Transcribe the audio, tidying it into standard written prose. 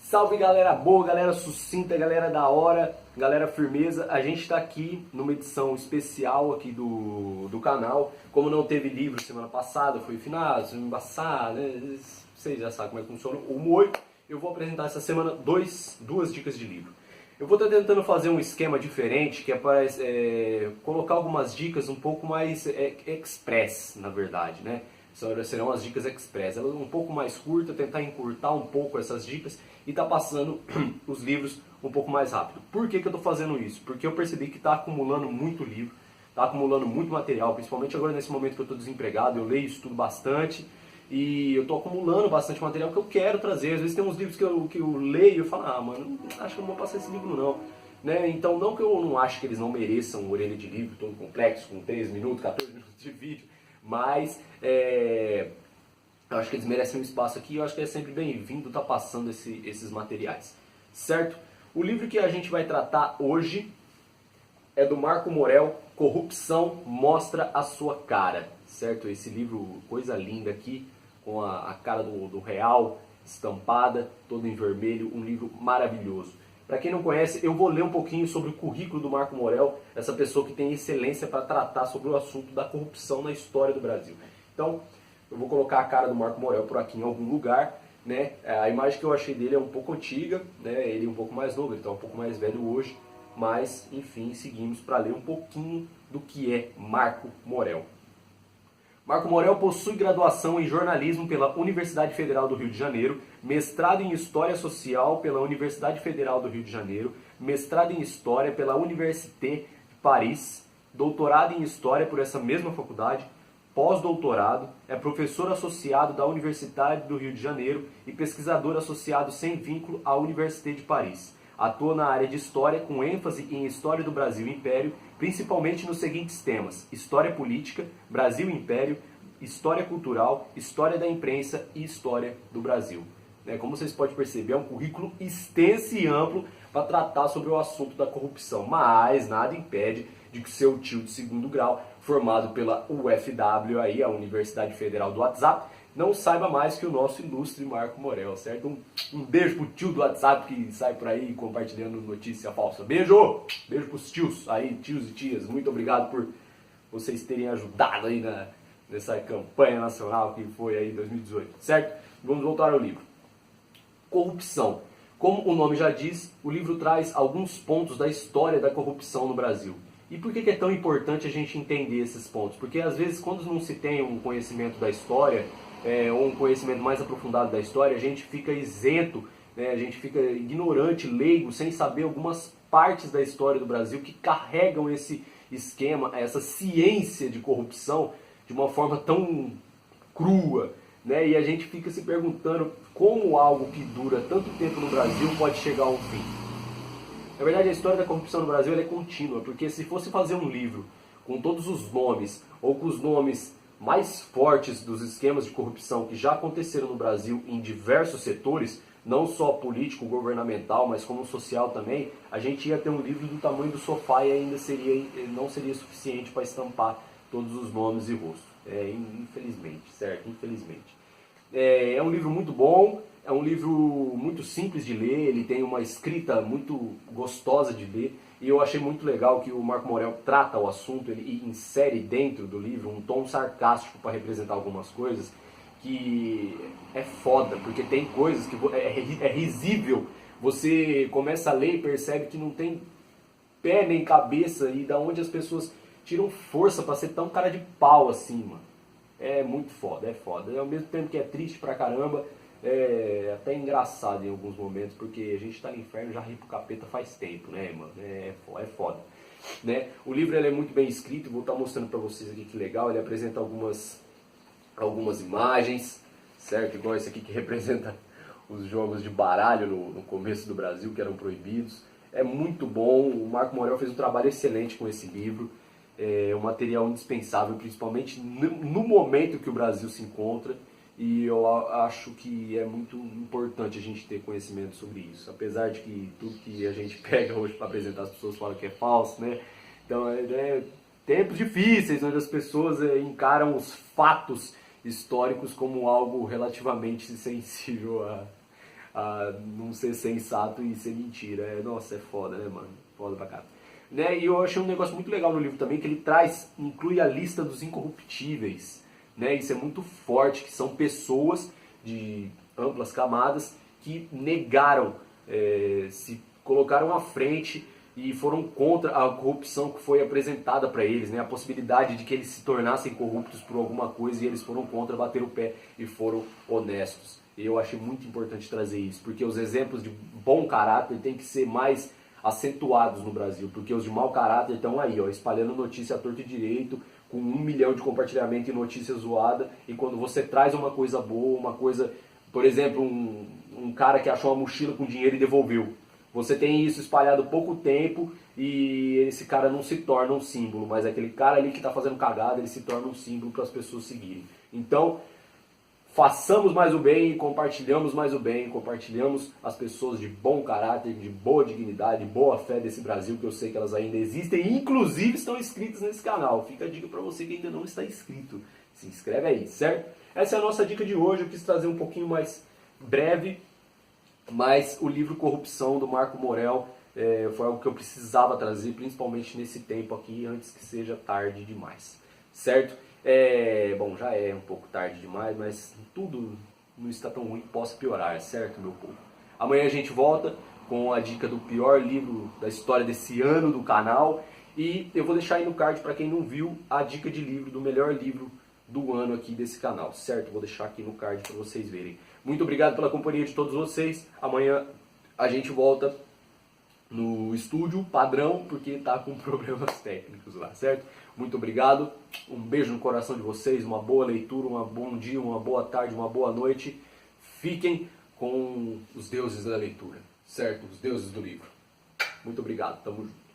Salve galera boa, galera sucinta, galera da hora, galera firmeza. A gente está aqui numa edição especial aqui do canal. Como não teve livro semana passada, foi final, semana passada, né? Vocês já sabem como é que funciona o humor. Eu vou apresentar essa semana duas dicas de livro. Eu vou estar tentando fazer um esquema diferente, que é para colocar algumas dicas um pouco mais express, na verdade, né? Serão as dicas express, elas um pouco mais curtas, tentar encurtar um pouco essas dicas e tá passando os livros um pouco mais rápido. Por que eu estou fazendo isso? Porque eu percebi que está acumulando muito livro, está acumulando muito material, principalmente agora nesse momento que eu estou desempregado, eu leio e estudo bastante e eu estou acumulando bastante material que eu quero trazer. Às vezes tem uns livros que eu leio e eu falo, mano, acho que eu não vou passar esse livro não. Né? Então não que eu não acho que eles não mereçam uma orelha de livro todo complexo, com 13 minutos, 14 minutos de vídeo, mas eu acho que eles merecem um espaço aqui e eu acho que é sempre bem-vindo estar passando esses materiais, certo? O livro que a gente vai tratar hoje é do Marco Morel, Corrupção Mostra a Sua Cara, certo? Esse livro, coisa linda aqui, com a cara do real estampada, todo em vermelho, um livro maravilhoso. Para quem não conhece, eu vou ler um pouquinho sobre o currículo do Marco Morel, essa pessoa que tem excelência para tratar sobre o assunto da corrupção na história do Brasil. Então, eu vou colocar a cara do Marco Morel por aqui em algum lugar, né? A imagem que eu achei dele é um pouco antiga, né? Ele é um pouco mais novo, ele está um pouco mais velho hoje, mas, enfim, seguimos para ler um pouquinho do que é Marco Morel. Marco Morel possui graduação em jornalismo pela Universidade Federal do Rio de Janeiro, mestrado em História Social pela Universidade Federal do Rio de Janeiro, mestrado em História pela Université de Paris, doutorado em História por essa mesma faculdade, pós-doutorado, é professor associado da Universidade do Rio de Janeiro e pesquisador associado sem vínculo à Université de Paris. Atua na área de História com ênfase em História do Brasil e Império, principalmente nos seguintes temas: História Política, Brasil e Império, História Cultural, História da Imprensa e História do Brasil. Como vocês podem perceber, é um currículo extenso e amplo para tratar sobre o assunto da corrupção, mas nada impede de que seu tio de segundo grau, formado pela UFW, aí, a Universidade Federal do WhatsApp, não saiba mais que o nosso ilustre Marco Morel, certo? Um beijo pro tio do WhatsApp que sai por aí compartilhando notícia falsa. Beijo! Beijo pros tios aí, tios e tias. Muito obrigado por vocês terem ajudado aí nessa campanha nacional que foi aí em 2018, certo? Vamos voltar ao livro. Corrupção. Como o nome já diz, o livro traz alguns pontos da história da corrupção no Brasil. E por que é tão importante a gente entender esses pontos? Porque às vezes quando não se tem um conhecimento da história, ou um conhecimento mais aprofundado da história, a gente fica isento, né? A gente fica ignorante, leigo, sem saber algumas partes da história do Brasil que carregam esse esquema, essa ciência de corrupção de uma forma tão crua, né? E a gente fica se perguntando como algo que dura tanto tempo no Brasil pode chegar ao fim. Na verdade, a história da corrupção no Brasil é contínua, porque se fosse fazer um livro com todos os nomes, ou com os nomes mais fortes dos esquemas de corrupção que já aconteceram no Brasil em diversos setores, não só político, governamental, mas como social também, a gente ia ter um livro do tamanho do sofá e ainda não seria suficiente para estampar todos os nomes e rostos. Infelizmente, certo? Infelizmente. É um livro muito bom, é um livro muito simples de ler, ele tem uma escrita muito gostosa de ler, e eu achei muito legal que o Marco Morel trata o assunto, ele insere dentro do livro um tom sarcástico para representar algumas coisas, que é foda, porque tem coisas que é risível, você começa a ler e percebe que não tem pé nem cabeça, e da onde as pessoas tiram força para ser tão cara de pau assim, mano. É muito foda, é foda. Ao mesmo tempo que é triste pra caramba, é até engraçado em alguns momentos, porque a gente tá no inferno, já ri pro capeta faz tempo, né, mano? É foda. Né? O livro ele é muito bem escrito, vou estar mostrando pra vocês aqui que legal. Ele apresenta algumas imagens, certo? Igual esse aqui que representa os jogos de baralho no começo do Brasil, que eram proibidos. É muito bom, o Marco Morel fez um trabalho excelente com esse livro. É um material indispensável, principalmente no momento que o Brasil se encontra, e eu acho que é muito importante a gente ter conhecimento sobre isso, apesar de que tudo que a gente pega hoje para apresentar as pessoas falam que é falso, né? Então tempos difíceis, onde as pessoas encaram os fatos históricos como algo relativamente sensível a não ser sensato e ser mentira. Nossa, é foda, né, mano? Foda pra cá. Né? E eu achei um negócio muito legal no livro também, que ele inclui a lista dos incorruptíveis. Né? Isso é muito forte, que são pessoas de amplas camadas que negaram, se colocaram à frente e foram contra a corrupção que foi apresentada para eles, né? A possibilidade de que eles se tornassem corruptos por alguma coisa, e eles foram contra, bateram o pé e foram honestos. E eu achei muito importante trazer isso, porque os exemplos de bom caráter têm que ser mais acentuados no Brasil, porque os de mau caráter estão aí, ó, espalhando notícia à torto e direito, com 1 milhão de compartilhamento e notícia zoada, e quando você traz uma coisa boa, uma coisa, por exemplo, um cara que achou uma mochila com dinheiro e devolveu. Você tem isso espalhado pouco tempo e esse cara não se torna um símbolo, mas aquele cara ali que está fazendo cagada, ele se torna um símbolo para as pessoas seguirem. Então, façamos mais o bem, compartilhamos mais o bem, compartilhamos as pessoas de bom caráter, de boa dignidade, boa fé desse Brasil, que eu sei que elas ainda existem e inclusive estão inscritas nesse canal. Fica a dica para você que ainda não está inscrito. Se inscreve aí, certo? Essa é a nossa dica de hoje. Eu quis trazer um pouquinho mais breve, mas o livro Corrupção, do Marco Morel, foi algo que eu precisava trazer, principalmente nesse tempo aqui, antes que seja tarde demais, certo? Bom, já é um pouco tarde demais, mas tudo não está tão ruim que possa piorar, certo, meu povo? Amanhã a gente volta com a dica do pior livro da história desse ano do canal, e eu vou deixar aí no card, para quem não viu, a dica de livro do melhor livro do ano aqui desse canal, certo? Vou deixar aqui no card para vocês verem. Muito obrigado pela companhia de todos vocês. Amanhã a gente volta no estúdio padrão, porque tá com problemas técnicos lá, certo? Muito obrigado. Um beijo no coração de vocês, uma boa leitura, um bom dia, uma boa tarde, uma boa noite. Fiquem com os deuses da leitura, certo? Os deuses do livro. Muito obrigado. Tamo junto.